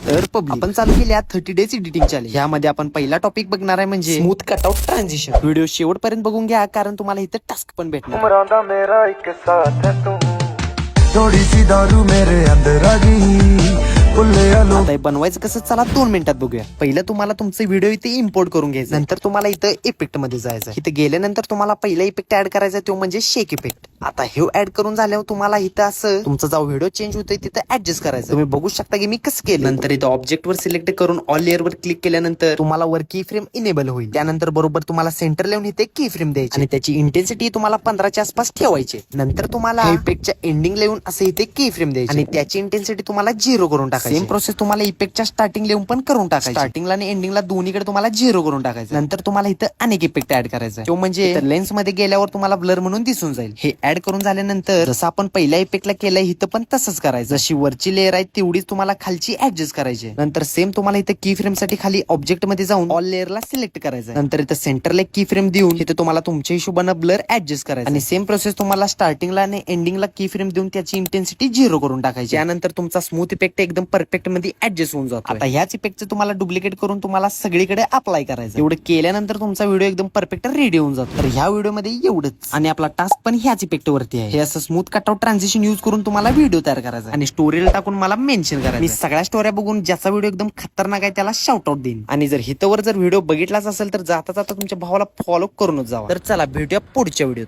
तर आपण चालू केल्या 30 डेज एडिटिंग चॅलेंज. यामध्ये आपण पहिला टॉपिक बघणार आहे म्हणजे स्मूथ कटआउट ट्रान्झिशन. व्हिडिओ शेवटपर्यंत बघून घ्या कारण तुम्हाला इथे टास्क पण भेटणार. उमरां मेरा एक साथ है तू थोड़ी सी दारू मेरे अंदर आ गई आता हे बनवायचं कसं चला 2 मिनिटात बघूया. पहिलं तुम्हाला तुमचे व्हिडिओ इथे इम्पोर्ट करून घ्यायचं. नंतर तुम्हाला इथं इफेक्ट मध्ये जायचं. इथे गेल्यानंतर तुम्हाला पहिला इफेक्ट ऍड करायचा तो म्हणजे शेक इफेक्ट. आता हे ऍड करून झाल्यावर तुम्हाला इथं असं तुमचा जो व्हिडिओ चेंज होतोय तिथं ऍडजस्ट करायचं. तुम्ही बघू शकता की मी कसं केलं. नंतर इथं ऑब्जेक्ट वर सिलेक्ट करून ऑल लेअर वर क्लिक केल्यानंतर तुम्हाला वर की फ्रेम इनेबल होईल. त्यानंतर बरोबर तुम्हाला सेंटर लावून इथे की फ्रेम द्यायची आणि त्याची इंटेन्सिटी तुम्हाला 15 च्या आसपास ठेवायची. नंतर तुम्हाला इफेक्टच्या एंडिंग लावून असं इथे की फ्रेम द्यायची आणि त्याची इंटेन्सिटी तुम्हाला 0 करून टाकायची. सेम प्रोसेस तुम्हाला इफेक्टच्या स्टार्टिंग लेवून पण करून टाकायची. स्टार्टिंगला आणि एंडिंगला दोन्हीकडे तुम्हाला 0 करून टाकायचं. नंतर तुम्हाला इथं अनेक इफेक्ट ऍड करायचा. तो म्हणजे लेन्स मध्ये गेल्यावर तुम्हाला ब्लर म्हणून दिसून जाईल. हे ऍड करून झाल्यानंतर जसं आपण पहिल्या इफेक्टला केलंय इथं पण तसंच करायचं. जशी वरची लेअर आहे तेवढीच तुम्हाला खालची ऍडजस्ट करायची. नंतर सेम तुम्हाला इथं की फ्रेम साठी खाली ऑब्जेक्ट मध्ये जाऊन ऑल लेअरला सिलेक्ट करायचं. नंतर इथं सेंटरला की फ्रेम देऊन इथं तुम्हाला तुमच्या हिशोबानं ब्लर ऍडजस्ट करायचं आणि सेम प्रोसेस तुम्हाला स्टार्टिंगला आणि एंडिंगला की फ्रेम देऊन त्याची इंटेन्सिटी 0 करून टाकायची. त्यानंतर तुमचा स्मूथ इफेक्ट एकदम परफेक्ट मध्ये ऍडजस्ट होऊन जातो. आता ह्याच इफेक्टचं तुम्हाला डुप्लिकेट करून तुम्हाला सगळीकडे अप्लाय करायचं. एवढं केल्यानंतर तुमचा व्हिडिओ एकदम परफेक्ट रेडी होऊन जातो. तर ह्या व्हिडिओ मध्ये एवढंच आणि आपला टास्क पण ह्याच इफेक्ट वरती आहे. हे असं स्मूथ कटआउट ट्रान्झिशन युज करून तुम्हाला व्हिडिओ तयार करायचा आणि स्टोरीला टाकून मला मेन्शन करायचं. मी सगळ्या स्टोऱ्या बघून ज्याचा व्हिडिओ एकदम खतरनाक आहे त्याला शाउट आउट देईन. आणि जर हितवर जर व्हिडिओ बघितलाच असेल तर जाता जाता तुमच्या भावाला फॉलो करूनच जावा. तर चला भेटूया पुढच्या व्हिडिओत.